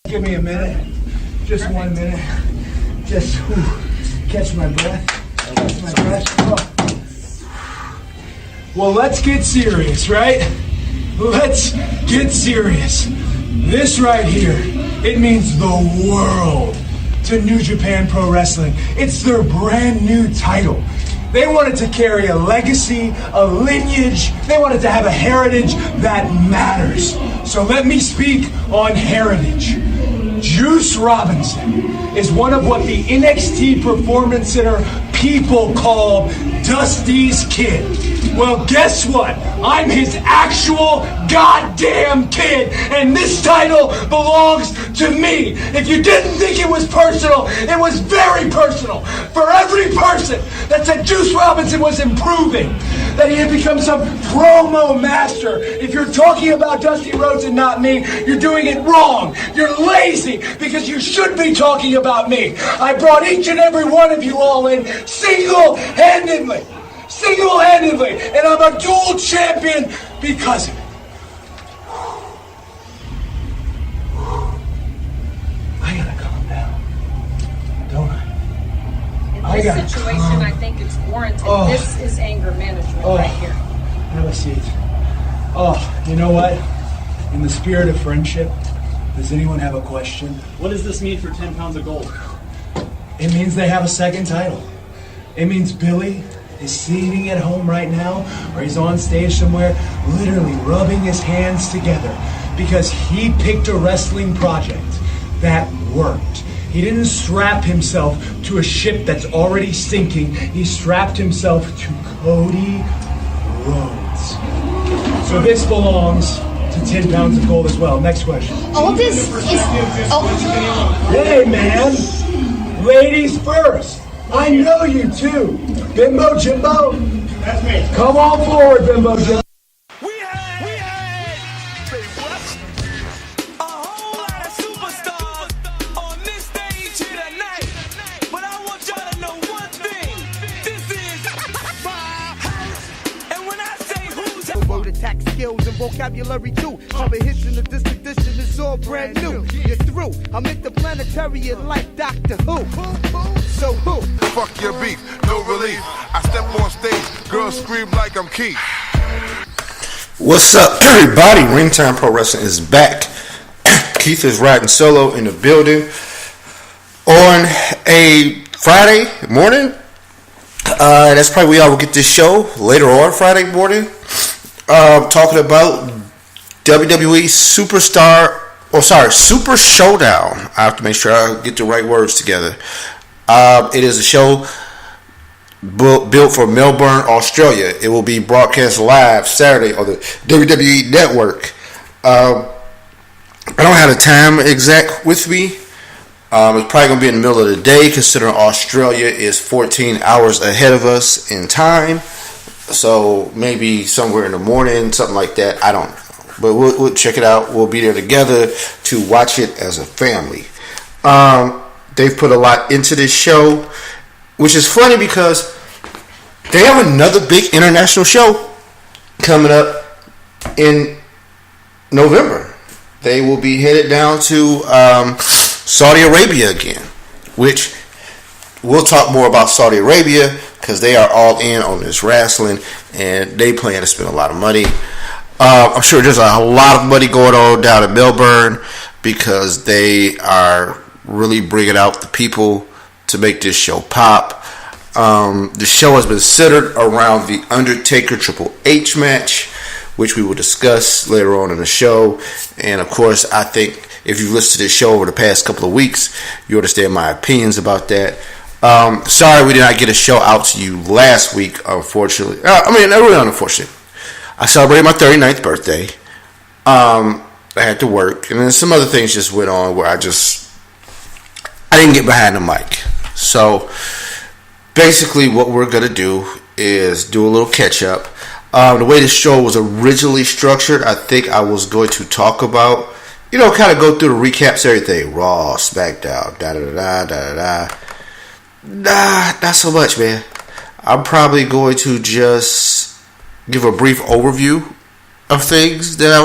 Give me a minute. Just 1 minute. Just catch my breath. Catch my breath. Oh. Well, let's get serious, right? Let's get serious. This right here, it means the world to New Japan Pro Wrestling. It's their brand new title. They wanted to carry a legacy, a lineage. They wanted to have a heritage that matters. So let me speak on heritage. Juice Robinson is one of what the NXT Performance Center people call Dusty's kid. Well, guess what? I'm his actual goddamn kid, and this title belongs to me. If you didn't think it was personal, it was very personal. For every person that said Juice Robinson was improving, that he had become some promo master. If you're talking about Dusty Rhodes and not me, you're doing it wrong. You're lazy because you should be talking about me. I brought each and every one of you all in single-handedly. Single-handedly, and I'm a dual champion because of it. I gotta calm down, don't I? In this situation, I think it's warranted. This is anger management right here. Have a seat. You know what? In the spirit of friendship, does anyone have a question? What does this mean for 10 pounds of gold? It means they have a second title. It means Billy is sitting at home right now, or he's on stage somewhere, literally rubbing his hands together because he picked a wrestling project that worked. He didn't strap himself to a ship that's already sinking. He strapped himself to Cody Rhodes. So this belongs to 10 pounds of gold as well. Next question. All this is... Hey, man. Ladies first. I know you too. Bimbo Jimbo. That's me. Come on forward, Bimbo Jimbo. We had a whole lot of superstars on this stage here tonight. But I want y'all to know one thing. This is my house. And when I say who's word attack skills and vocabulary too. Cover hits in the disc edition is all brand new. You're through. I'm interplanetary like Doctor Who. So who? Fuck your beef, no relief. I step on stage, girls scream like I'm Keith. What's up, everybody? Ringtime Pro Wrestling is back. Keith is riding solo in the building on a Friday morning. That's probably where y'all will get this show later on Friday morning. Talking about WWE Super Showdown. I have to make sure I get the right words together. It is a show built for Melbourne, Australia. It will be broadcast live Saturday on the WWE Network. I don't have the time exact with me. It's probably going to be in the middle of the day, considering Australia is 14 hours ahead of us in time. So maybe somewhere in the morning, something like that. I don't know. But we'll check it out. We'll be there together to watch it as a family. They've put a lot into this show, which is funny because they have another big international show coming up in November. They will be headed down to Saudi Arabia again, which we'll talk more about Saudi Arabia because they are all in on this wrestling and they plan to spend a lot of money. I'm sure there's a lot of money going on down in Melbourne because they are really bringing out the people to make this show pop. The show has been centered around the Undertaker Triple H match, which we will discuss later on in the show. And of course, I think if you've listened to this show over the past couple of weeks, you understand my opinions about that. Sorry we did not get a show out to you last week, unfortunately. Really unfortunate. I celebrated my 39th birthday. I had to work, and then some other things just went on where I didn't get behind the mic. So basically what we're going to do is do a little catch up. The way the show was originally structured, I think I was going to talk about, kind of go through the recaps, everything. Raw, SmackDown, da-da-da-da-da-da. Nah, not so much, man. I'm probably going to just give a brief overview of things that I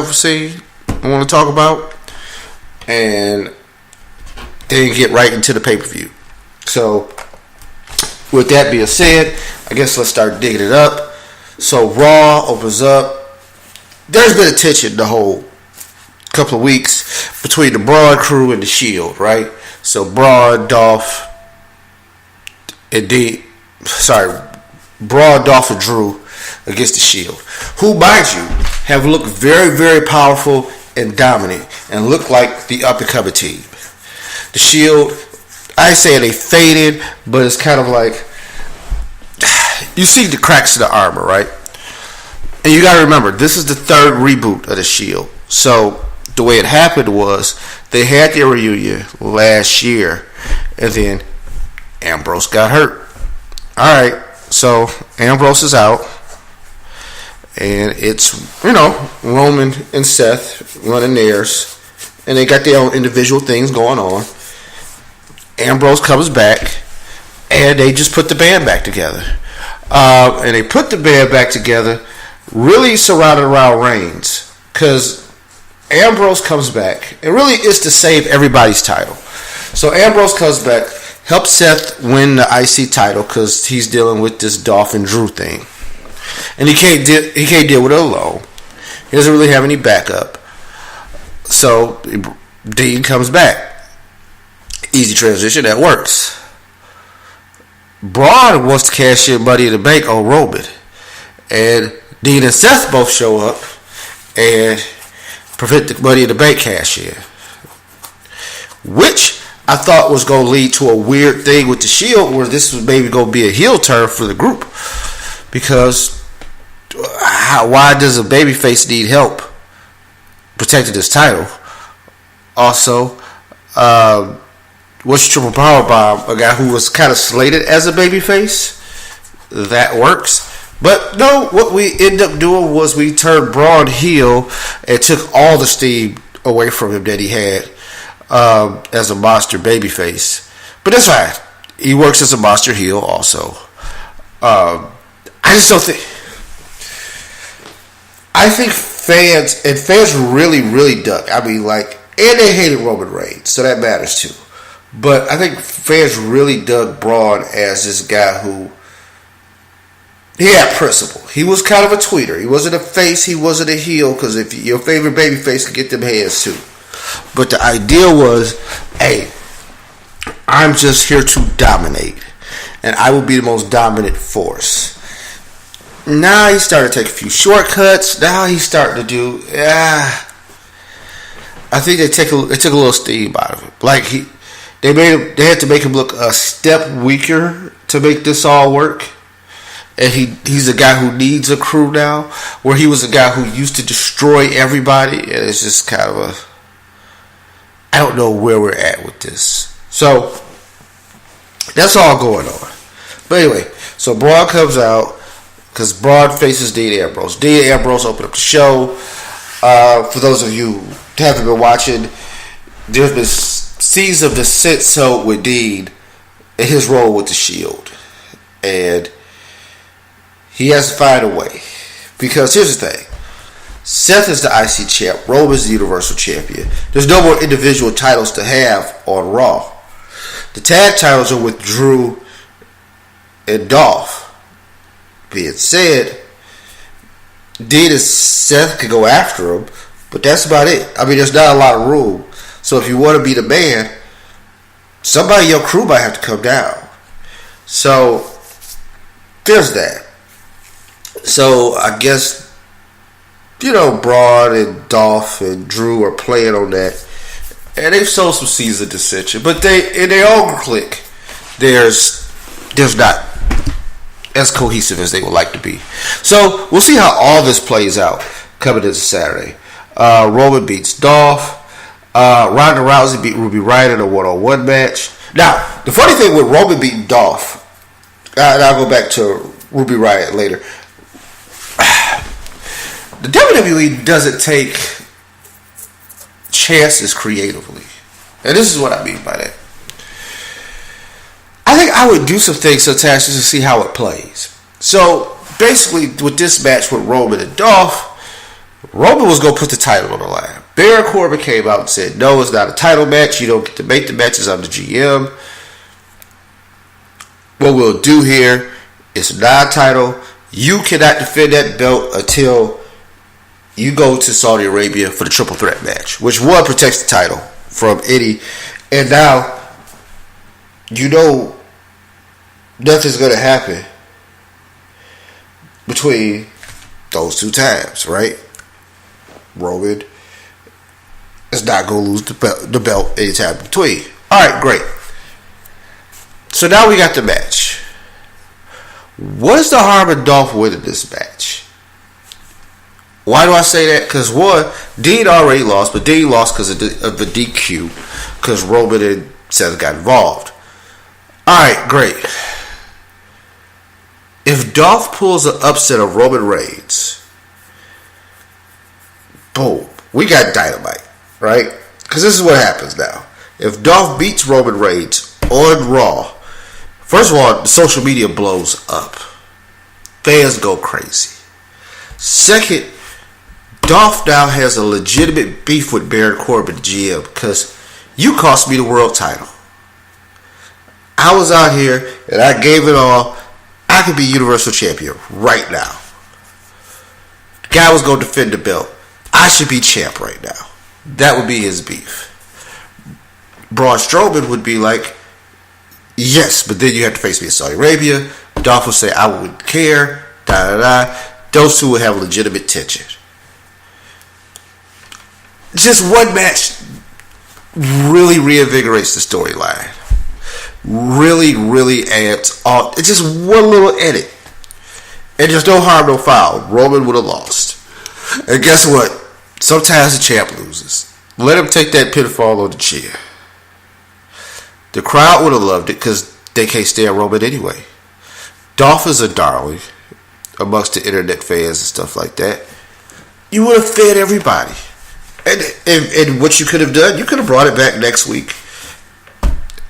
want to talk about. And then get right into the pay-per-view. So, with that being said, I guess let's start digging it up. So, Raw opens up. There's been a tension the whole couple of weeks between the Braun crew and the Shield, right? So, Braun, Dolph, and Braun, Dolph, and Drew against the Shield, who, mind you, have looked very, very powerful and dominant and look like the up-and-coming team. The Shield, I say they faded, but it's kind of like, you see the cracks in the armor, right? And you got to remember, this is the third reboot of the Shield. So the way it happened was they had their reunion last year, and then Ambrose got hurt. All right, so Ambrose is out, and it's, Roman and Seth running theirs, and they got their own individual things going on. Ambrose comes back, and they just put the band back together. And they put the band back together really surrounded around Reigns, because Ambrose comes back, and really it's to save everybody's title. So Ambrose comes back, helps Seth win the IC title because he's dealing with this Dolph and Drew thing, and he can't deal with it alone. He doesn't really have any backup. So Dean comes back. Easy transition, that works. Braun wants to cash in Money in the Bank on Roman, and Dean and Seth both show up and prevent the Money in the Bank cash in, which I thought was going to lead to a weird thing with the Shield, where this was maybe going to be a heel turn for the group, because why does a babyface need help protecting his title? Also, what's Triple Power Bomb? A guy who was kind of slated as a babyface? That works. But no, what we ended up doing was we turned Braun heel and took all the steam away from him that he had as a monster babyface. But that's fine. He works as a monster heel also. I just don't think... I think fans really, really dug. I mean, and they hated Roman Reigns, so that matters too. But I think fans really dug Braun as this guy who, he had principle. He was kind of a tweeter. He wasn't a face. He wasn't a heel, because if your favorite baby face can get them hands too. But the idea was, hey, I'm just here to dominate, and I will be the most dominant force. Now he's starting to take a few shortcuts. Now he's starting to do, I think they took a little steam out of it. They had to make him look a step weaker to make this all work. And he's a guy who needs a crew now, where he was a guy who used to destroy everybody. And it's just kind of I don't know where we're at with this. So that's all going on. But anyway, so Braun comes out, because Braun faces Dean Ambrose. Dean Ambrose opened up the show. For those of you who haven't been watching, there's been seasons of descent so with Dean in his role with the Shield, and he has to find a way, because here's the thing: Seth is the IC champ, Roman is the Universal Champion. There's no more individual titles to have on Raw. The tag titles are with Drew and Dolph. Being said, Dean and Seth could go after him, but that's about it. I mean, there's not a lot of room. So if you want to be the man, somebody in your crew might have to come down. So there's that. So I guess, Braun and Dolph and Drew are playing on that, and they've sold some seeds of dissension. But in their own clique, there's not as cohesive as they would like to be. So we'll see how all this plays out coming into Saturday. Roman beats Dolph. Ronda Rousey beat Ruby Riott in a one-on-one match. Now, the funny thing with Roman beating Dolph, and I'll go back to Ruby Riott later. The WWE doesn't take chances creatively. And this is what I mean by that. I think I would do some things sometimes just to see how it plays. So, basically, with this match with Roman and Dolph, Roman was going to put the title on the line. Baron Corbin came out and said, no, it's not a title match. You don't get to make the matches. I'm the GM. What we'll do here is non-title. You cannot defend that belt until you go to Saudi Arabia for the triple threat match, which one protects the title from any. And now, you know, nothing's going to happen between those two times, right? Roman is not going to lose the belt anytime between. Alright, great. So now we got the match. What is the harm in Dolph winning this match? Why do I say that? Because one, Dean already lost, but Dean lost because of the DQ, because Roman and Seth got involved. Alright, great. If Dolph pulls an upset of Roman Reigns, boom, we got Dynamite, right? Because this is what happens now. If Dolph beats Roman Reigns on Raw, first of all, the social media blows up. Fans go crazy. Second, Dolph now has a legitimate beef with Baron Corbin, GM, because you cost me the world title. I was out here and I gave it all. I could be Universal Champion right now. The guy was going to defend the belt. I should be champ right now. That would be his beef. Braun Strowman would be like, yes, but then you have to face me in Saudi Arabia. Dolph would say, I wouldn't care. Da da da. Those two would have legitimate tension. Just one match really reinvigorates the storyline. Really adds on. It's just one little edit. And there's no harm, no foul. Roman would have lost. And guess what? Sometimes the champ loses. Let him take that pinfall on the chin. The crowd would have loved it because they can't stand Roman anyway. Dolph is a darling amongst the internet fans and stuff like that. You would have fed everybody. And what you could have done, you could have brought it back next week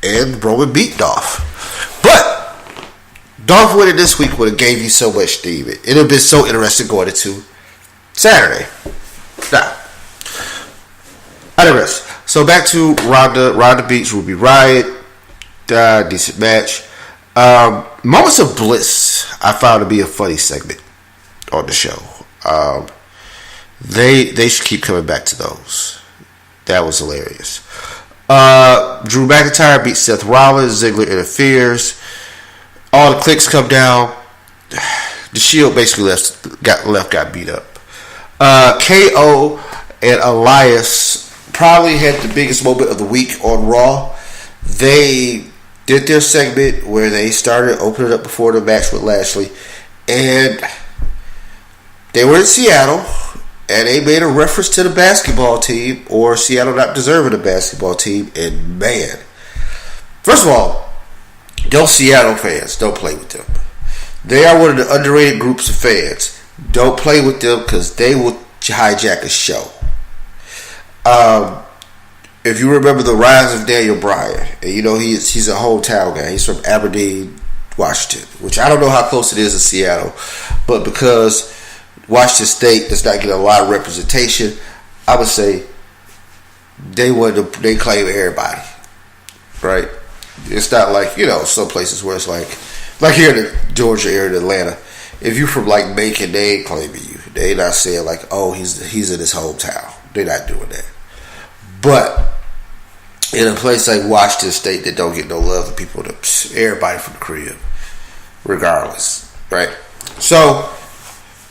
and Roman beat Dolph. But Dolph winning this week would have gave you so much steam. It would have been so interesting going into Saturday. Now, I digress. So back to Ronda. Ronda beats Ruby Riott. Decent match. Moments of Bliss I found to be a funny segment on the show. They should keep coming back to those. That was hilarious. Drew McIntyre beats Seth Rollins. Ziggler interferes. All the clicks come down. The Shield basically got beat up. KO and Elias probably had the biggest moment of the week on Raw. They did their segment where they started opening up before the match with Lashley, and they were in Seattle, and they made a reference to the basketball team, or Seattle not deserving a basketball team, and man, first of all, those Seattle fans, don't play with them. They are one of the underrated groups of fans. Don't play with them because they will hijack a show. If you remember the rise of Daniel Bryan, and you know he's a hometown guy. He's from Aberdeen, Washington, which I don't know how close it is to Seattle, but because Washington State does not get a lot of representation, I would say they claim everybody, right? It's not like, you know, some places where it's like here in the Georgia area, in Atlanta. If you're from like Macon, they ain't claiming you. They not saying like, oh, he's in his hometown. They're not doing that. But in a place like Washington State that don't get no love, the people, everybody from the crib, regardless, right? So,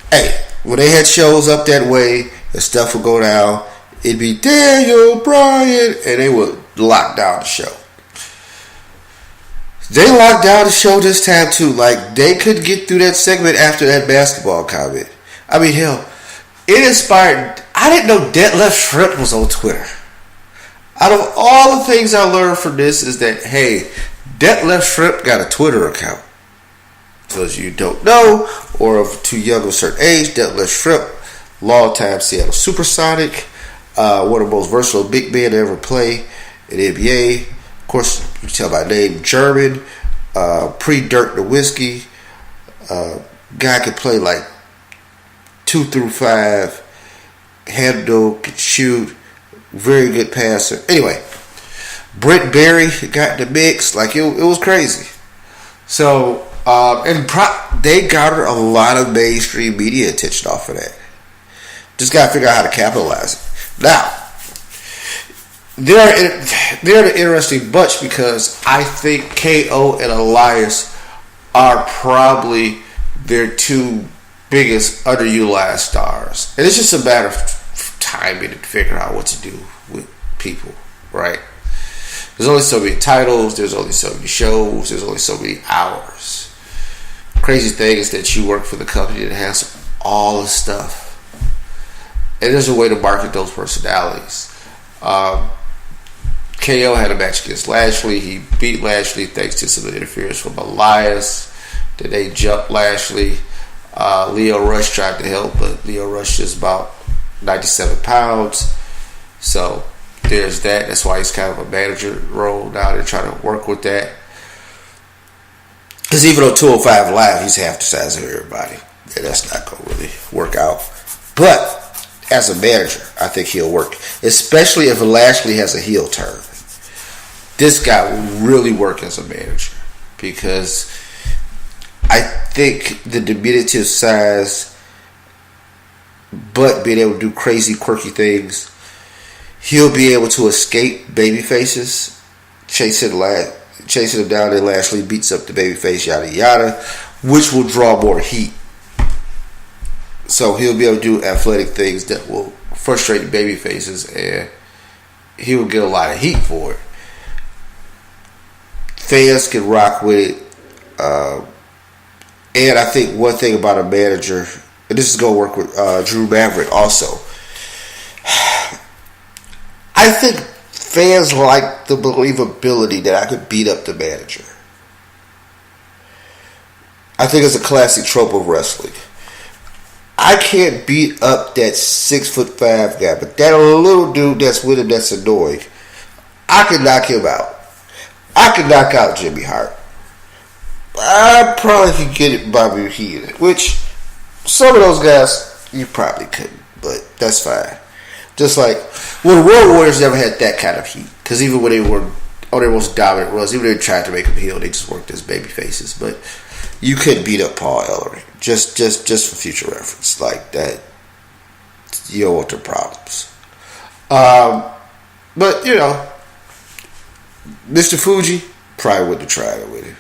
hey, when they had shows up that way and stuff would go down, it'd be Daniel Bryan, and they would lock down the show. They locked down the show this time too. Like, they couldn't get through that segment after that basketball comment. I mean, hell, it inspired. I didn't know Detlef Shrimp was on Twitter. Out of all the things I learned from this is that, hey, Detlef Shrimp got a Twitter account. For those of you who don't know, or of too young of a certain age, Detlef Shrimp, long-time Seattle Supersonic, one of the most versatile big men to ever play in the NBA. Of course, you can tell by name, German, pre-Dirk Nowitzki. Guy can play like 2 through 5, handle, can shoot. very good passer. Anyway, Britt Berry got the mix. Like, it was crazy. So, they garnered a lot of mainstream media attention off of that. Just got to figure out how to capitalize it. Now, they're an interesting bunch because I think KO and Elias are probably their two biggest underutilized stars. And it's just a matter of timing to figure out what to do with people, right? There's only so many titles, there's only so many shows, there's only so many hours. Crazy thing is that you work for the company that has all the stuff. And there's a way to market those personalities. KO had a match against Lashley. He beat Lashley thanks to some interference from Elias. Then they jumped Lashley. Leo Rush tried to help, but Leo Rush is about 97 pounds. So there's that. That's why he's kind of a manager role now. They're trying to work with that. Because even on 205 Live, he's half the size of everybody. And that's not going to really work out. But as a manager, I think he'll work. Especially if Lashley has a heel turn. This guy will really work as a manager. Because I think the diminutive size, but being able to do crazy, quirky things, he'll be able to escape baby faces, chasing him down, and Lashley beats up the baby face, yada yada, which will draw more heat. So he'll be able to do athletic things that will frustrate baby faces, and he will get a lot of heat for it. Fans can rock with it. And I think one thing about a manager, and this is going to work with Drew Maverick also, I think fans like the believability that I could beat up the manager. I think it's a classic trope of wrestling. I can't beat up that 6'5" guy, but that little dude that's with him that's annoying, I can knock him out. I can knock out Jimmy Hart. I probably could get it Bobby Heenan, which some of those guys you probably couldn't, but that's fine. Just like, well, the Road Warriors never had that kind of heat, because even when they were on their most dominant runs, even when they tried to make them heel, they just worked as baby faces. But you couldn't beat up Paul Ellering, just for future reference, like that. You don't want their problems. But you know, Mr. Fuji probably wouldn't have tried it with him.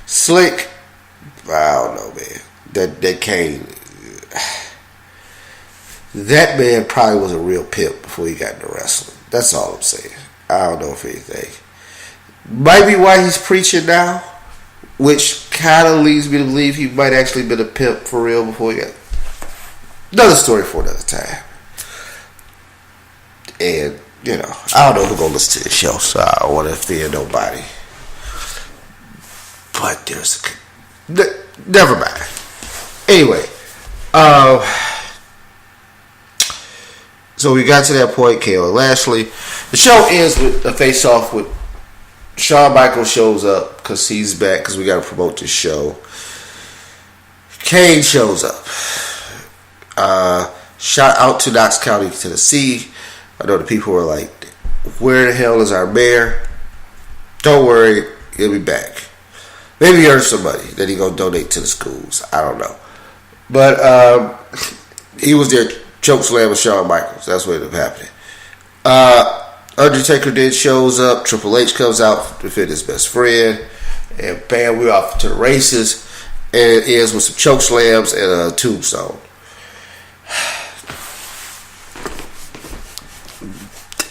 Slick, I don't know, man. That Kane, that man probably was a real pimp before he got into wrestling. That's all I'm saying. I don't know if anything. Might be why he's preaching now, which kind of leads me to believe he might actually been a pimp for real before he got. Another story for another time. And, you know, I don't know who's going to listen to this show, so I don't want to offend nobody. But there's never mind. Anyway, so we got to that point, KO and Lashley. The show ends with a face-off with Shawn Michaels shows up because he's back because we got to promote this show. Kane shows up. Shout out to Knox County, Tennessee. I know the people were like, where the hell is our mayor? Don't worry, he'll be back. Maybe he earned some money that he gonna donate to the schools. I don't know. But he was there chokeslam with Shawn Michaels. That's what ended up happening. Undertaker then shows up. Triple H comes out to defend his best friend. And bam, we're off to the races. And it ends with some chokeslams and a tombstone.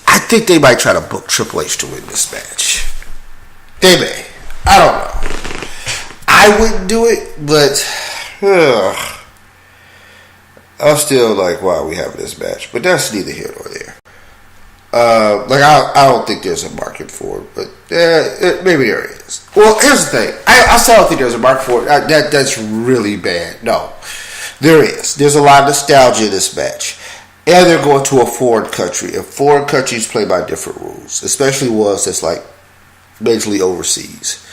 I think they might try to book Triple H to win this match. They may. I don't know. I wouldn't do it, but I'm still like, why are we having this match? But that's neither here nor there. I don't think there's a market for it, but maybe there is. Well, here's the thing. I still don't think there's a market for it. That's really bad. No, there is. There's a lot of nostalgia in this match. And they're going to a foreign country. And foreign countries play by different rules, especially ones that's like basically overseas.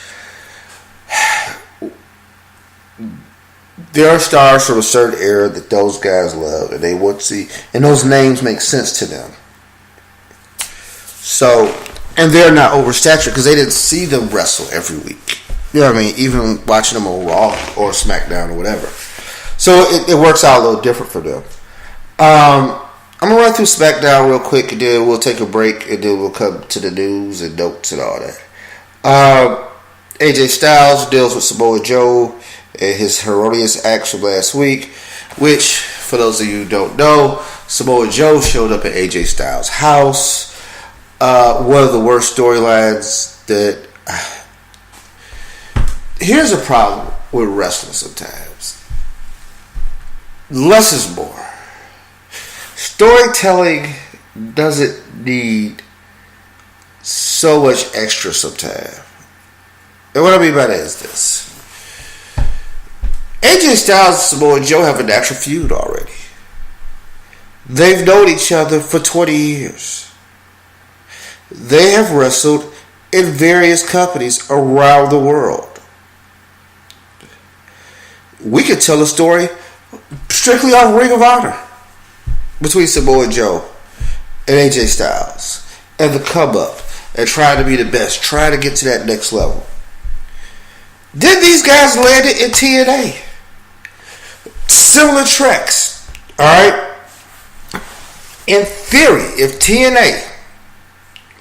There are stars from a certain era that those guys love and they want to see, and those names make sense to them. So, and they're not oversaturated because they didn't see them wrestle every week. You know what I mean? Even watching them on Raw or SmackDown or whatever. So it works out a little different for them. I'm going to run through SmackDown real quick, and then we'll take a break, and then we'll come to the news and notes and all that. AJ Styles deals with Samoa Joe and his erroneous acts from last week, which, for those of you who don't know, Samoa Joe showed up at AJ Styles' house. One of the worst storylines that... Here's a problem with wrestling sometimes. Less is more. Storytelling doesn't need so much extra sometimes. And what I mean by that is this. AJ Styles and Samoa Joe have a natural feud already. They've known each other for 20 years. They have wrestled in various companies around the world. We could tell a story strictly off Ring of Honor between Samoa Joe and AJ Styles and the come up and trying to be the best, trying to get to that next level. Then these guys landed in TNA. Similar tracks. Alright? In theory, if TNA,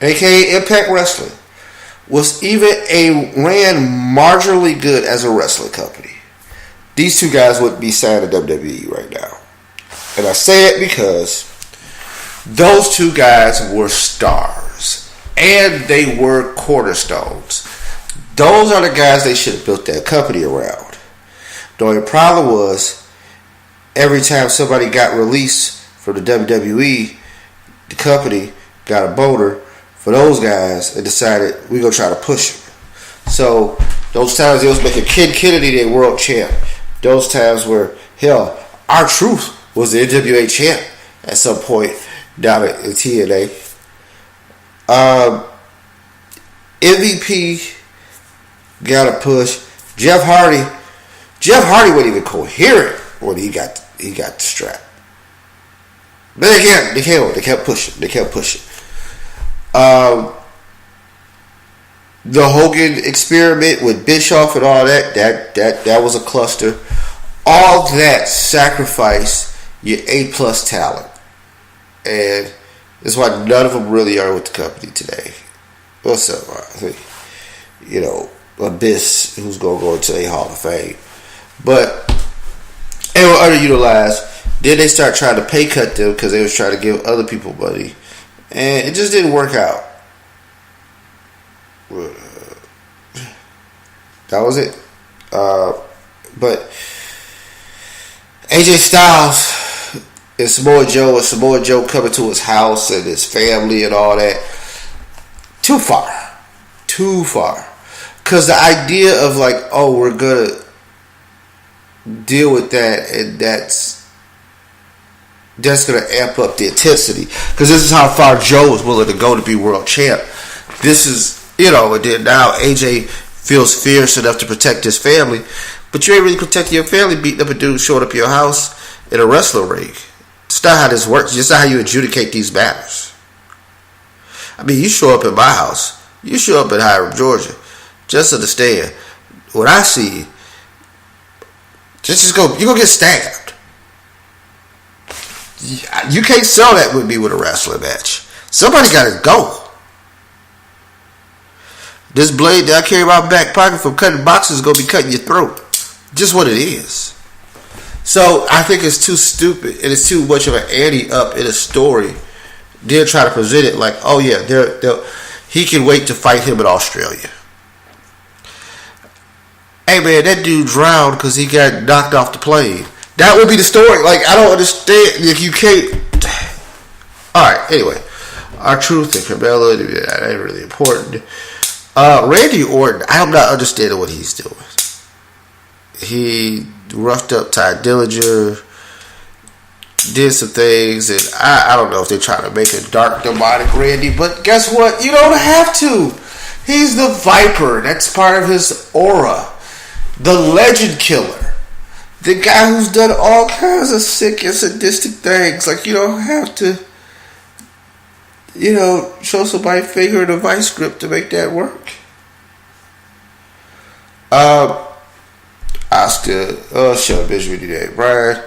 aka Impact Wrestling, was even ran marginally good as a wrestling company, these two guys wouldn't be signed to WWE right now. And I say it because those two guys were stars. And they were cornerstones. Those are the guys they should have built their company around. The only problem was, every time somebody got released from the WWE, the company got a boner for those guys and decided we're going to try to push them. So, those times they was making Ken Kennedy their world champ. Those times where, hell, R-Truth was the NWA champ at some point down at TNA. MVP got a push. Jeff Hardy wasn't even coherent when he got the strap. But again, they kept pushing. The Hogan experiment with Bischoff and all that was a cluster. All that sacrificed your A+ talent. And that's why none of them really are with the company today. What's up? Abyss, who's going to go into a Hall of Fame. But they were underutilized. Then they start trying to pay cut them because they was trying to give other people money. And it just didn't work out. That was it. But AJ Styles and Samoa Joe coming to his house and his family and all that. Too far. Because the idea of we're going to deal with that, and that's going to amp up the intensity. Because this is how far Joe was willing to go to be world champ. This is, and then now AJ feels fierce enough to protect his family. But you ain't really protecting your family beating up a dude showing up at your house in a wrestling ring. It's not how this works. It's not how you adjudicate these matters. I mean, you show up at my house. You show up in Hiram, Georgia. Just understand, what I see, you're going to get stabbed. You can't sell that with me with a wrestling match. Somebody got to go. This blade that I carry in my back pocket from cutting boxes is going to be cutting your throat. Just what it is. So I think it's too stupid and it's too much of an ante-up in a story. They'll try to present it like, oh yeah, he can wait to fight him in Australia. Hey man, that dude drowned because he got knocked off the plane. That would be the story. I don't understand. You can't. Alright, anyway. R-Truth and Carmella, that ain't really important. Randy Orton, I'm not understanding what he's doing. He roughed up Ty Dillinger, did some things, and I don't know if they're trying to make a dark, demonic Randy, but guess what? You don't have to. He's the Viper. That's part of his aura. The Legend Killer. The guy who's done all kinds of sick and sadistic things. You don't have to. show somebody figure the vice grip to make that work. Oscar, shut bitch with that, Brian.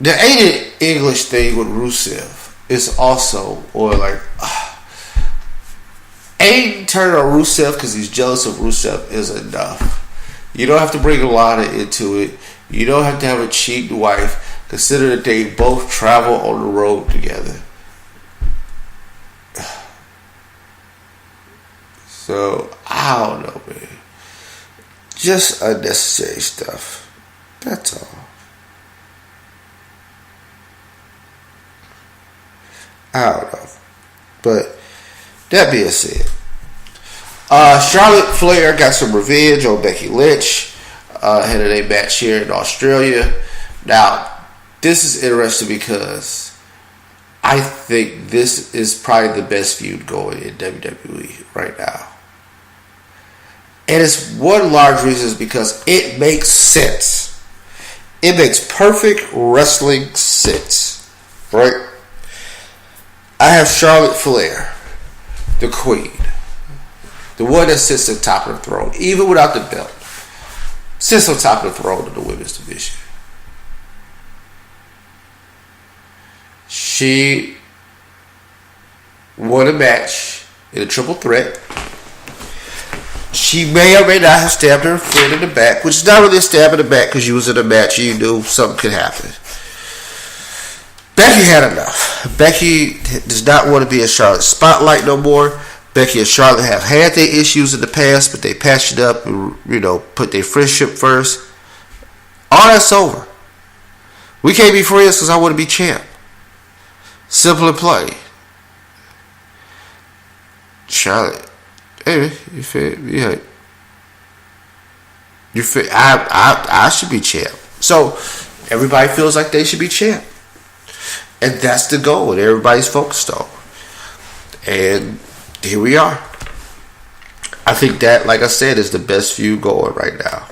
The Aiden English thing with Rusev is also, Aiden turning on Rusev because he's jealous of Rusev is enough. You don't have to bring a lot into it. You don't have to have a cheating wife. Consider that they both travel on the road together. So, I don't know, man. Just unnecessary stuff. That's all. I don't know. But, that being said, Charlotte Flair got some revenge on Becky Lynch. Had a match here in Australia. Now, this is interesting because I think this is probably the best feud going in WWE right now. And it's one large reason is because it makes sense. It makes perfect wrestling sense. Right? I have Charlotte Flair, the queen. The one that sits on top of the throne, even without the belt. Sits on top of the throne of the women's division. She won a match in a triple threat. She may or may not have stabbed her friend in the back, which is not really a stab in the back because you was in a match and you knew something could happen. Becky had enough. Becky does not want to be in Charlotte's spotlight no more. Becky and Charlotte have had their issues in the past, but they patched it up and, put their friendship first. All that's over. We can't be friends because I want to be champ. Simple and plain. Charlotte, hey, you feel? Yeah. You feel? I should be champ. So everybody feels like they should be champ, and that's the goal that everybody's focused on. And here we are. I think that, like I said, is the best feud going right now.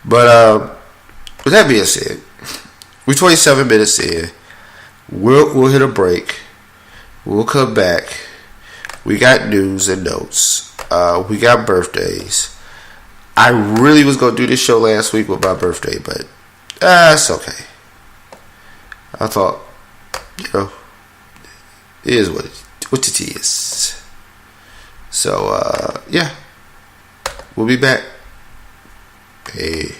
But with that being said, we're 27 minutes in. We'll hit a break. We'll come back. We got news and notes. We got birthdays. I really was going to do this show last week with my birthday, but it's okay. I thought, it is what it is. So, yeah. We'll be back. Hey.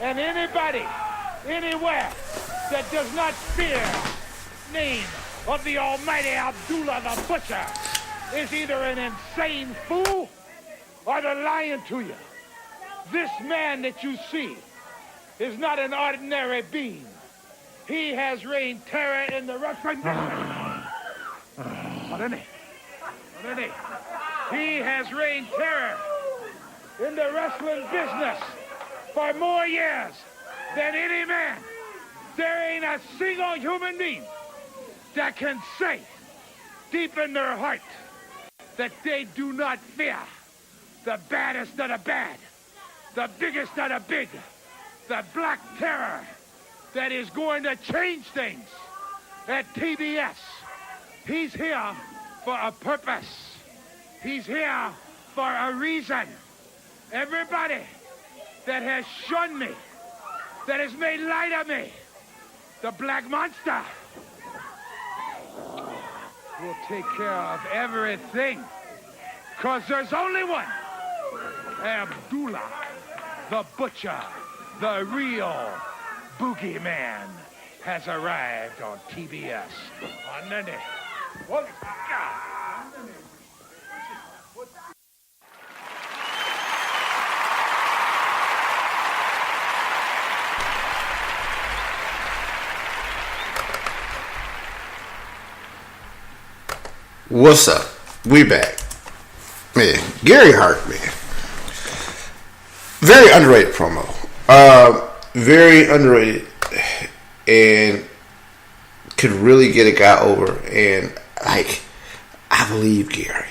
And anybody, anywhere, that does not fear name of the almighty Abdullah the Butcher is either an insane fool or they're lying to you. This man that you see is not an ordinary being. He has reigned terror in the wrestling He has reigned terror in the wrestling business for more years than any man. There ain't a single human being that can say deep in their heart that they do not fear the baddest of the bad, the biggest of the big, the black terror that is going to change things at TBS. He's here for a purpose. He's here for a reason. Everybody that has shunned me, that has made light of me, the Black Monster will take care of everything. Because there's only one. Abdullah, the Butcher, the real boogeyman, has arrived on TBS. Underneath. What? What's up? We back. Man, Gary Hart, man. Very underrated promo. Very underrated. And could really get a guy over. And, I believe Gary.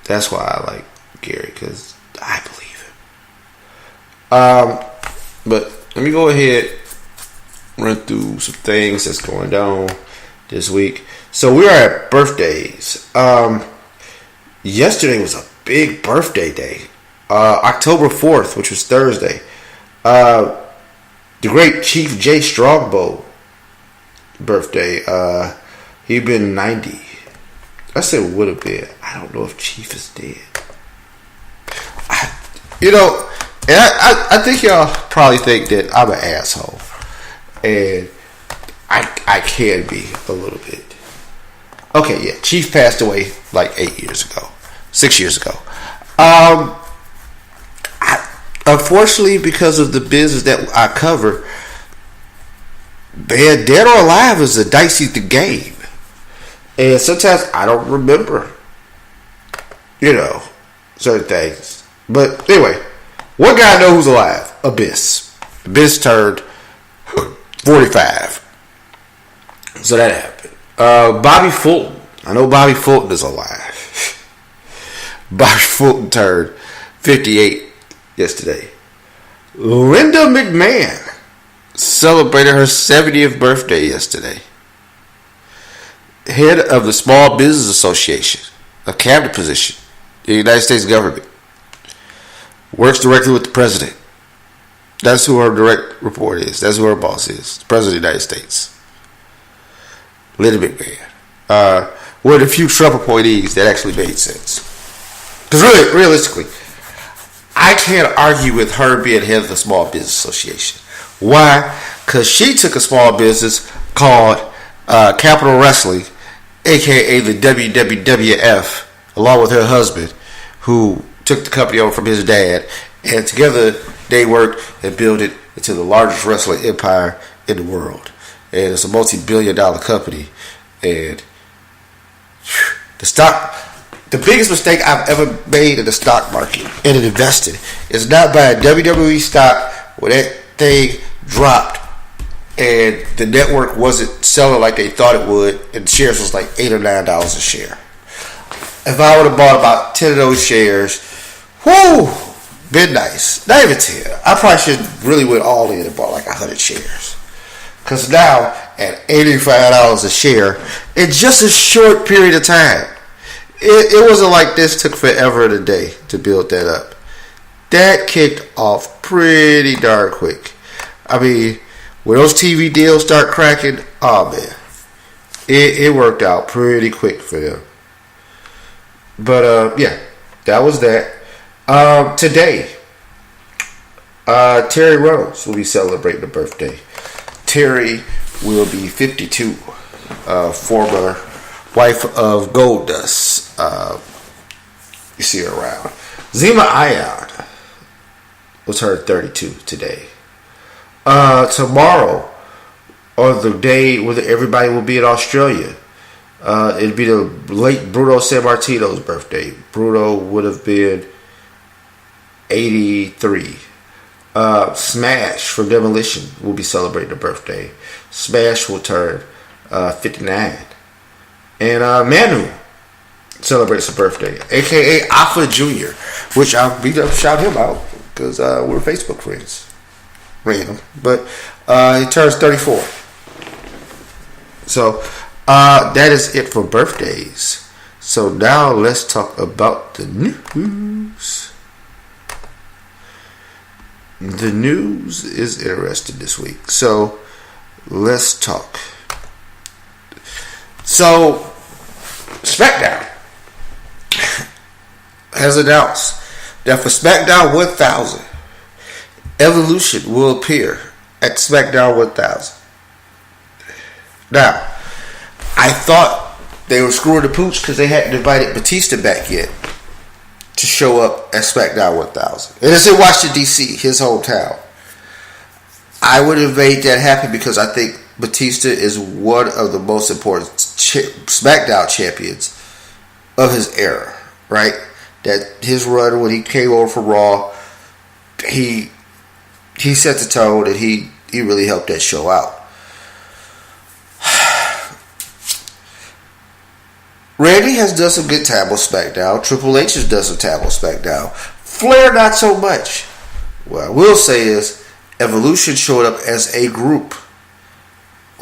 That's why I like Gary, because I believe him. But let me go ahead run through some things that's going on this week. So we are at birthdays. Yesterday was a big birthday day. October 4th, which was Thursday. The great Chief Jay Strongbow birthday. He'd been 90. I said would have been. I don't know if Chief is dead. I think y'all probably think that I'm an asshole. And I can be a little bit. Okay, yeah. Chief passed away like 6 years ago. Unfortunately, because of the business that I cover, man, dead or alive is a dicey game. And sometimes I don't remember, certain things. But anyway, one guy I know who's alive, Abyss. Abyss turned 45. So that happened. Bobby Fulton. I know Bobby Fulton is alive. Bobby Fulton turned 58 yesterday. Linda McMahon celebrated her 70th birthday yesterday. Head of the Small Business Association, a cabinet position in the United States government. Works directly with the president. That's who her direct report is. That's who her boss is. The president of the United States. Linda McMahon. One of the few Trump appointees that actually made sense. Because really, realistically, I can't argue with her being head of the Small Business Association. Why? Because she took a small business called Capital Wrestling, a.k.a. the WWF, along with her husband, who took the company over from his dad, and together they worked and built it into the largest wrestling empire in the world. And it's a multi-billion-dollar company. And the biggest mistake I've ever made in the stock market and in investing is not buying WWE stock when that thing dropped and the network wasn't selling like they thought it would, and shares was like $8 or $9 a share. If I would have bought about 10 of those shares, been nice. Not even 10. I probably should really went all in and bought like 100 shares. Because now, at $85 a share, in just a short period of time, it wasn't like this took forever and a day to build that up. That kicked off pretty darn quick. I mean, when those TV deals start cracking, oh man, it worked out pretty quick for them. But yeah, that was that. Today, Terry Reynolds will be celebrating a birthday. Terry will be 52. Former wife of Goldust. You see her around. Zima Ion was her 32 today. Tomorrow, or the day where everybody will be in Australia, it'd be the late Bruno Sammartino's birthday. Bruno would have been 83. Smash from Demolition will be celebrating a birthday. Smash will turn 59. And Manu celebrates a birthday, a.k.a. Alpha Jr., which I'll be to shout him out because we're Facebook friends. Random. But he turns 34. So that is it for birthdays. So now let's talk about the news. The news is interesting this week. So let's talk. So SmackDown has announced that for SmackDown 1000, Evolution will appear at SmackDown 1000. Now, I thought they were screwing the pooch because they hadn't invited Batista back yet to show up at SmackDown 1000. And it's in Washington, D.C., his hometown. I would have made that happen because I think Batista is one of the most important SmackDown champions of his era, right? That his run when he came over from Raw, he set the tone and he really helped that show out. Randy has done some good time on SmackDown. Triple H has done some time on SmackDown. Flair, not so much. What I will say is Evolution showed up as a group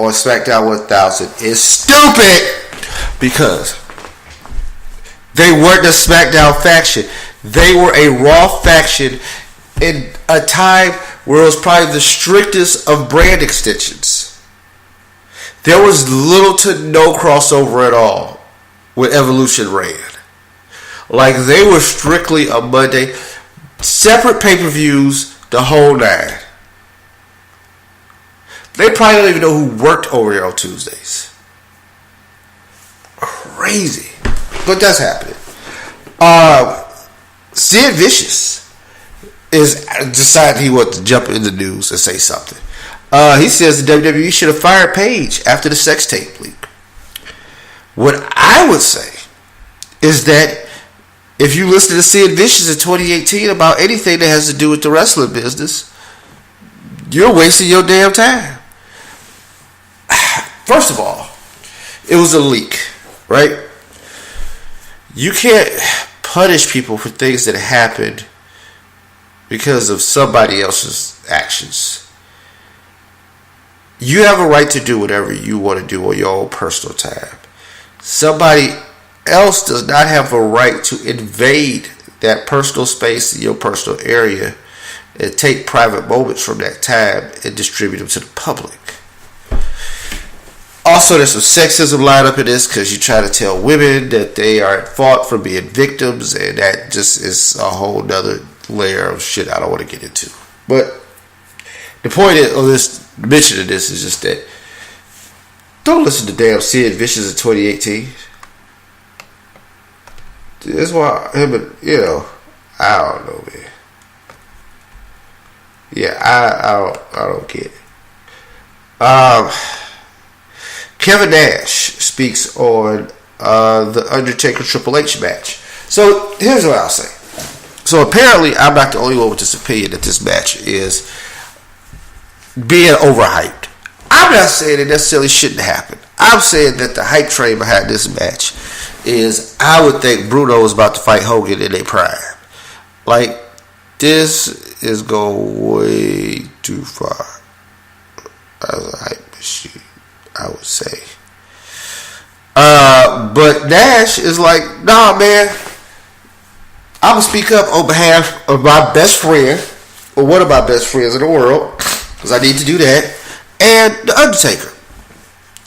on SmackDown 1000 is stupid because they weren't the SmackDown faction. They were a Raw faction in a time where it was probably the strictest of brand extensions. There was little to no crossover at all when Evolution ran. Like, they were strictly a Monday, separate pay-per-views, the whole nine. They probably don't even know who worked over there on Tuesdays. Crazy. But that's happening. Sid Vicious is decided he wants to jump in the news and say something. He says the WWE should have fired Paige after the sex tape leak. What I would say is that if you listen to Sid Vicious in 2018 about anything that has to do with the wrestling business, you're wasting your damn time. First of all, it was a leak, right? You can't punish people for things that happened because of somebody else's actions. You have a right to do whatever you want to do on your own personal time. Somebody else does not have a right to invade that personal space in your personal area and take private moments from that time and distribute them to the public. Also, there's some sexism lined up in this because you try to tell women that they are at fault for being victims, and that just is a whole nother layer of shit I don't want to get into. But the point of this mention of this is just that don't listen to damn Sid Vicious in 2018. That's why him and, I don't know, man. Yeah, I don't get it. Kevin Nash speaks on the Undertaker Triple H match. So here's what I'll say. So apparently I'm not the only one with this opinion that this match is being overhyped. I'm not saying it necessarily shouldn't happen. I'm saying that the hype train behind this match is, I would think Bruno is about to fight Hogan in their prime. Like, this is going way too far as a hype machine, I would say. But Nash is like, nah, man, I'm going to speak up on behalf of my best friend, or one of my best friends in the world, because I need to do that, and The Undertaker.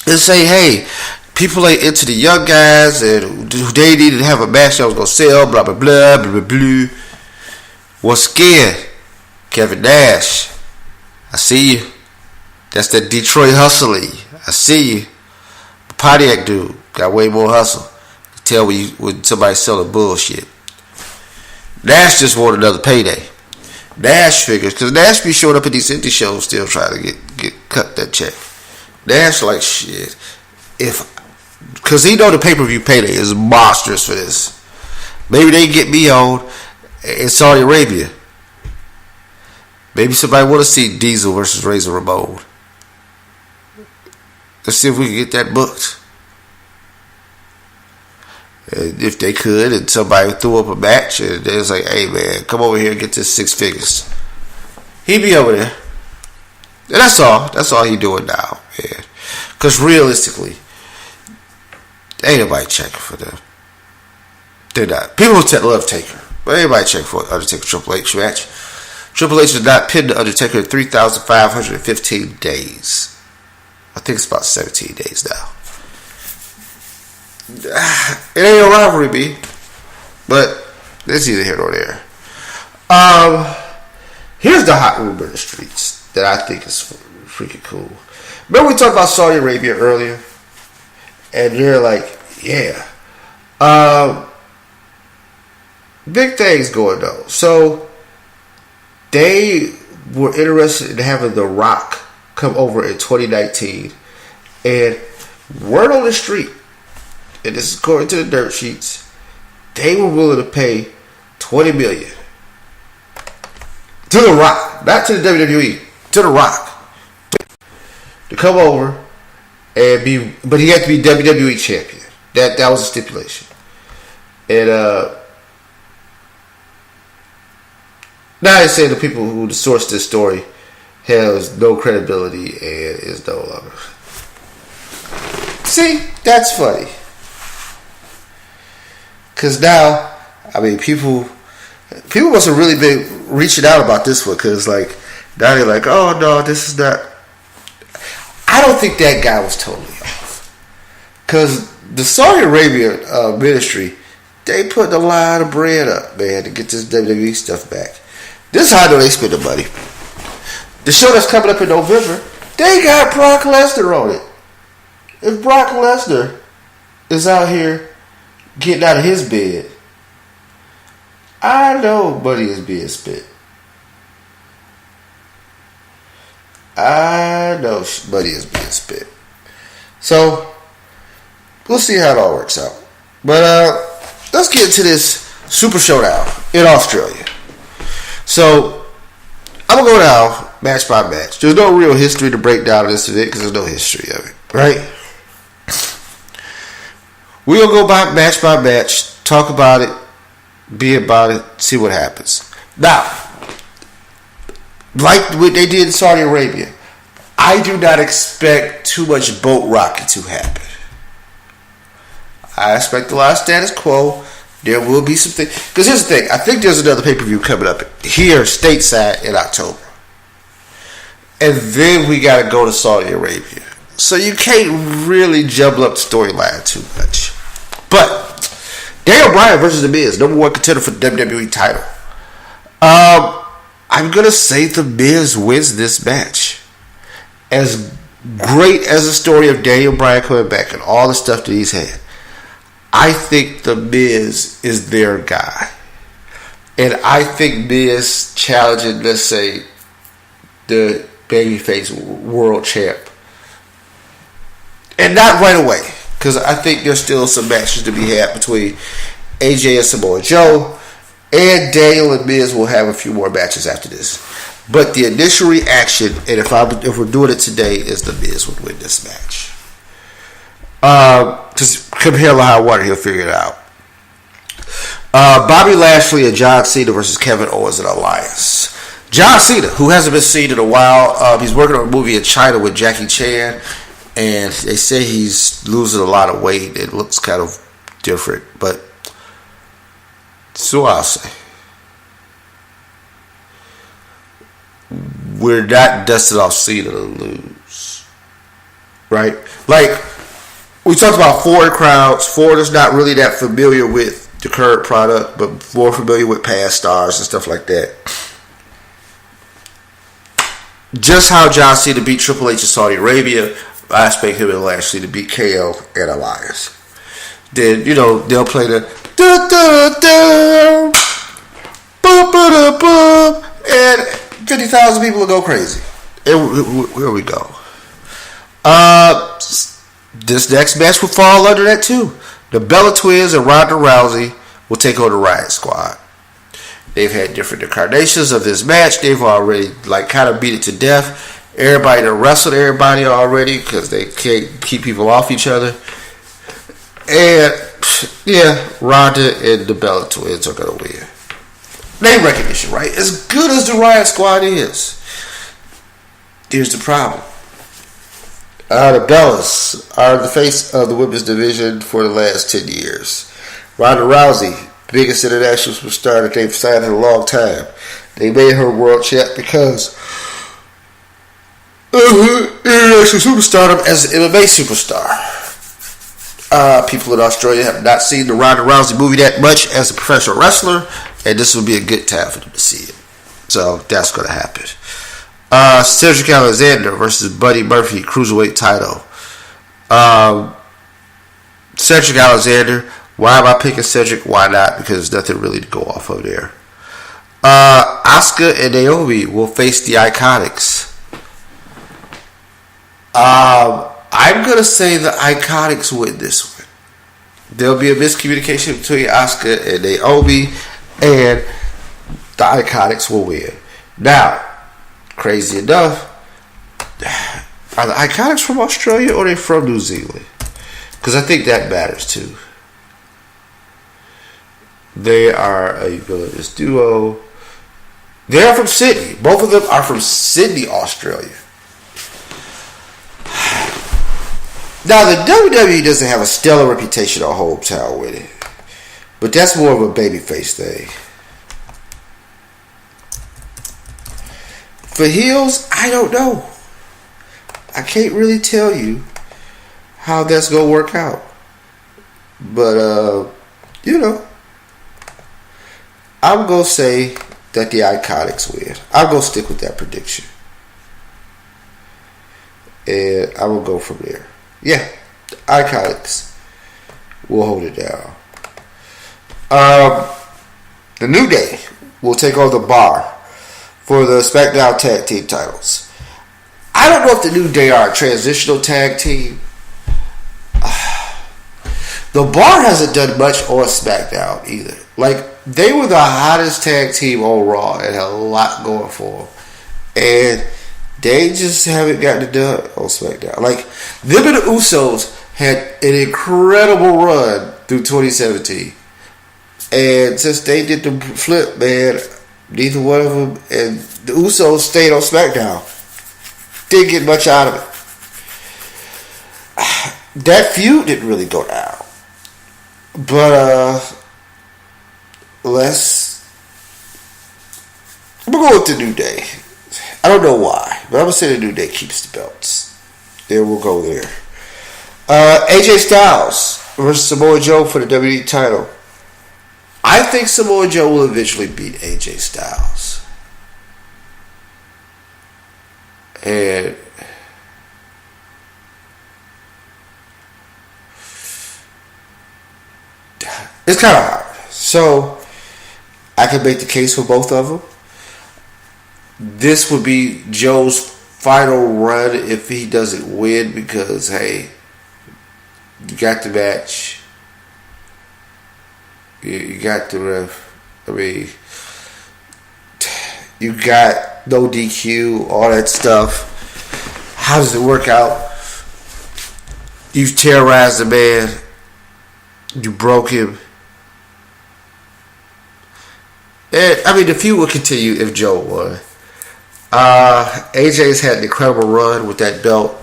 And say, hey, people ain't into the young guys, and they needed to have a match that was going to sell, blah, blah, blah, blah, blah, blah. Once again, Kevin Nash, I see you. That's that Detroit hustling. I see you. The Pontiac dude got way more hustle. You tell when somebody's selling bullshit. Nash just want another payday. Nash figures, because Nash be showing up at these indie shows still trying to get cut that check. Nash like, shit, because he know the pay-per-view payday is monstrous for this. Maybe they get me on in Saudi Arabia. Maybe somebody want to see Diesel versus Razor Ramon. Let's see if we can get that booked. And if they could, and somebody threw up a match, and they was like, hey man, come over here and get this 6 figures. He be over there. And that's all. That's all he doing now, man. Because realistically, ain't nobody checking for them. They're not. People love Taker, but ain't nobody checking for Undertaker Triple H match. Triple H has not pinned the Undertaker in 3,515 days. I think it's about 17 days now. It ain't a rivalry, B. But it's either here or there. Here's the hot rumor in the streets that I think is freaking cool. Remember we talked about Saudi Arabia earlier? And you're like, yeah. Big things going on. So they were interested in having The Rock come over in 2019. And word on the street, and this is according to the dirt sheets, they were willing to pay $20 million to The Rock, not to the WWE, to The Rock, to come over and be, but he had to be WWE champion. That was a stipulation. And now I say the people who sourced this story has no credibility and is no longer. See, that's funny. Because now, I mean, people must have really been reaching out about this one. Because, like, now they're like, oh, no, this is not. I don't think that guy was totally off. Because the Saudi Arabia ministry, they put a lot of bread up, man, to get this WWE stuff back. This is how I know they spend the money. The show that's coming up in November, they got Brock Lesnar on it. If Brock Lesnar is out here getting out of his bed, I know money is being spent. I know money is being spent. So, we'll see how it all works out. But let's get into this Super Showdown in Australia. So, I'm going to go down match by match. There's no real history to break down in this event because there's no history of it, right? We'll go match by match, talk about it, be about it, see what happens. Now, like what they did in Saudi Arabia, I do not expect too much boat rocking to happen. I expect a lot of status quo. There will be some things. Because here's the thing. I think there's another pay-per-view coming up here stateside in October. And then we got to go to Saudi Arabia. So you can't really jumble up the storyline too much. But Daniel Bryan versus The Miz, number one contender for the WWE title. I'm going to say The Miz wins this match. As great as the story of Daniel Bryan coming back and all the stuff that he's had, I think The Miz is their guy. And I think Miz challenging, let's say, the babyface world champ. And not right away. Because I think there's still some matches to be had between AJ and Samoa Joe. And Daniel and Miz will have a few more matches after this. But the initial reaction, and if we're doing it today, is The Miz would win this match. Just come hell or high water, he'll figure it out. Bobby Lashley and John Cena versus Kevin Owens and Elias. John Cena, who hasn't been seen in a while, he's working on a movie in China with Jackie Chan, and they say he's losing a lot of weight. It looks kind of different, but so I'll say. We're not dusting off Cena to lose, right? Like, we talked about foreign crowds. Foreign is not really that familiar with the current product, but more familiar with past stars and stuff like that. Just how John Cena beat Triple H in Saudi Arabia, I expect him and Lashley to beat KO and Elias. Then, they'll play the and 50,000 people will go crazy. And here we go. This next match will fall under that too. The Bella Twins and Ronda Rousey will take on the Riott Squad. They've had different incarnations of this match. They've already kind of beat it to death. Everybody that wrestled everybody already because they can't keep people off each other. And yeah, Ronda and the Bella Twins are gonna win. Name recognition, right? As good as the Riott Squad is, here's the problem. The Bellas are the face of the women's division for the last 10 years. Ronda Rousey, biggest international superstar that they've signed in a long time. They made her world champ because of her international superstardom as an MMA superstar. People in Australia have not seen the Ronda Rousey movie that much as a professional wrestler, and this will be a good time for them to see it. So that's going to happen. Cedric Alexander versus Buddy Murphy, Cruiserweight title. Cedric Alexander. Why am I picking Cedric? Why not? Because there's nothing really to go off of there. Asuka and Naomi will face the Iconics. I'm going to say the Iconics win this one. There'll be a miscommunication between Asuka and Naomi, and the Iconics will win. Now, crazy enough, are the Iconics from Australia or are they from New Zealand? Because I think that matters too. They are a villainous duo. They are from Sydney. Both of them are from Sydney, Australia. Now, the WWE doesn't have a stellar reputation on hometown with it. But that's more of a babyface thing. For heels, I don't know. I can't really tell you how that's going to work out. But, I'm going to say that the Iconics win. I'm going to stick with that prediction. And I will go from there. Yeah, Iconics will hold it down. The New Day will take on the Bar for the SmackDown Tag Team titles. I don't know if the New Day are a transitional tag team. The Bar hasn't done much on SmackDown either. Like, they were the hottest tag team on Raw and had a lot going for them. And they just haven't gotten it done on SmackDown. Like, them and the Usos had an incredible run through 2017. And since they did the flip, man, neither one of them, and the Usos stayed on SmackDown. Didn't get much out of it. That feud didn't really go down. But, I'm going to go with the New Day. I don't know why, but I'm going to say the New Day keeps the belts. Then we'll go there. AJ Styles versus Samoa Joe for the WWE title. I think Samoa Joe will eventually beat AJ Styles. And it's kind of hard. So I can make the case for both of them. This would be Joe's final run if he doesn't win because, hey, you got the match. You got the ref. I mean, you got no DQ, all that stuff. How does it work out? You've terrorized the man. You broke him. And, I mean, the feud will continue if Joe won. AJ's had an incredible run with that belt.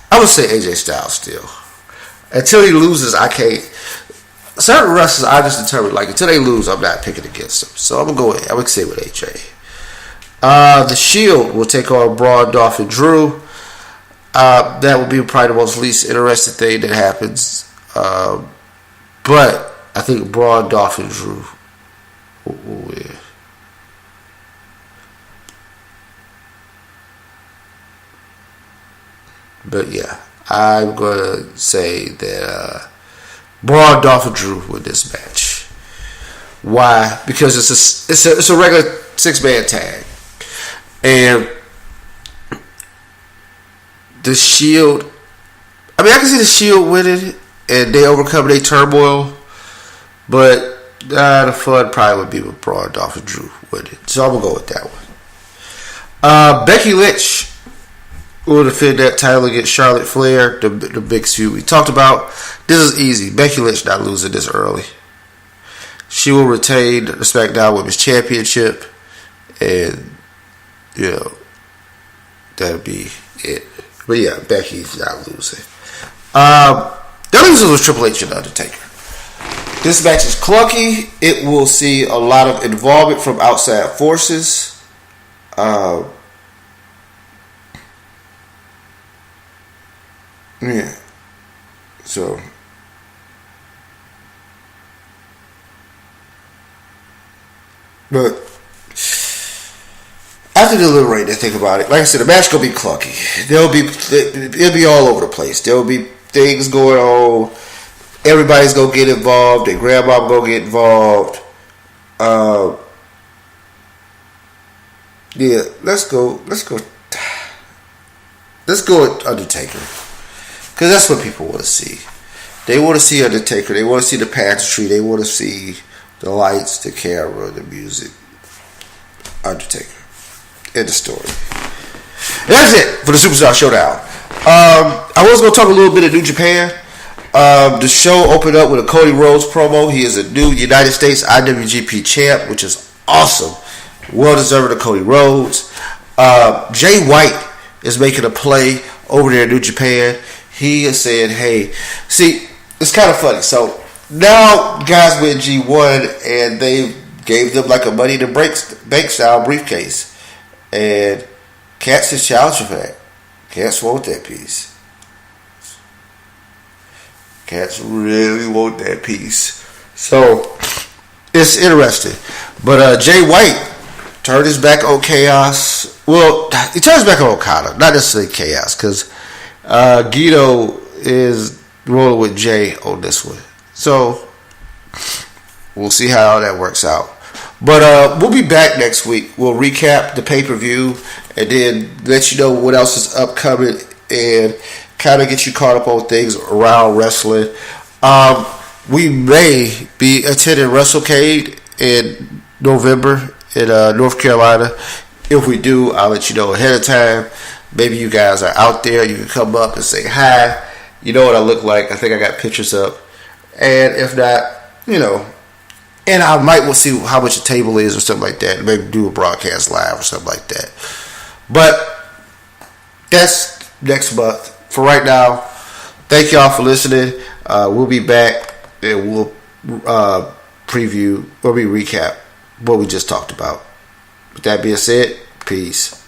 I would say AJ Styles still. Until he loses, I can't. Certain wrestlers, I just determined, like, until they lose, I'm not picking against them. So I'm going to go ahead. I'm going to say with AJ. The Shield will take on Braun, Dolph, and Drew. That will be probably the most least interesting thing that happens. But I think Braun, Dolph, and Drew will win. But yeah, I'm going to say that Braun, Dolph, and Drew win this match. Why? Because it's a regular 6-man tag. And the Shield, I mean, I can see the Shield winning and they overcome their turmoil, but the fun probably would be with Braun, Dolph, and Drew winning. So I'm going to go with that one. Becky Lynch will defend that title against Charlotte Flair, the big feud we talked about. This is easy. Becky Lynch not losing this early. She will retain the SmackDown Women's Championship, and, you know, that'll be it. But yeah, Becky's not losing. The losers was Triple H and Undertaker. This match is clunky. It will see a lot of involvement from outside forces. Yeah. So. But after deliberating and think about it, like I said, the match gonna be clunky. It'll be all over the place. There'll be things going on. Everybody's gonna get involved. Their grandma gonna get involved. Yeah, let's go with Undertaker, because that's what people want to see. They want to see Undertaker. They want to see the pageantry. They want to see the lights, the camera, the music. Undertaker. End of story. And that's it for the Superstar Showdown. I was going to talk a little bit of New Japan. The show opened up with a Cody Rhodes promo. He is a new United States IWGP champ, which is awesome. Well deserved of Cody Rhodes. Jay White is making a play over there in New Japan. He has said, hey, see, it's kind of funny. So now guys with G1 and they gave them like a Money in the Bank style briefcase. And Cats is challenging for that. Cats want that piece. Cats really want that piece. So it's interesting. But Jay White turned his back on Chaos. Well, he turns back on Okada, not necessarily Chaos, because Guido is rolling with Jay on this one. So we'll see how that works out. But we'll be back next week. We'll recap the pay-per-view and then let you know what else is upcoming and kind of get you caught up on things around wrestling. We may be attending WrestleCade in November in North Carolina. If we do, I'll let you know ahead of time. Maybe you guys are out there. You can come up and say hi. You know what I look like. I think I got pictures up. And if not, you know, and I might will see how much the table is or something like that. Maybe do a broadcast live or something like that. But that's next month. For right now, thank y'all for listening. We'll be back and we'll recap what we just talked about. With that being said, peace.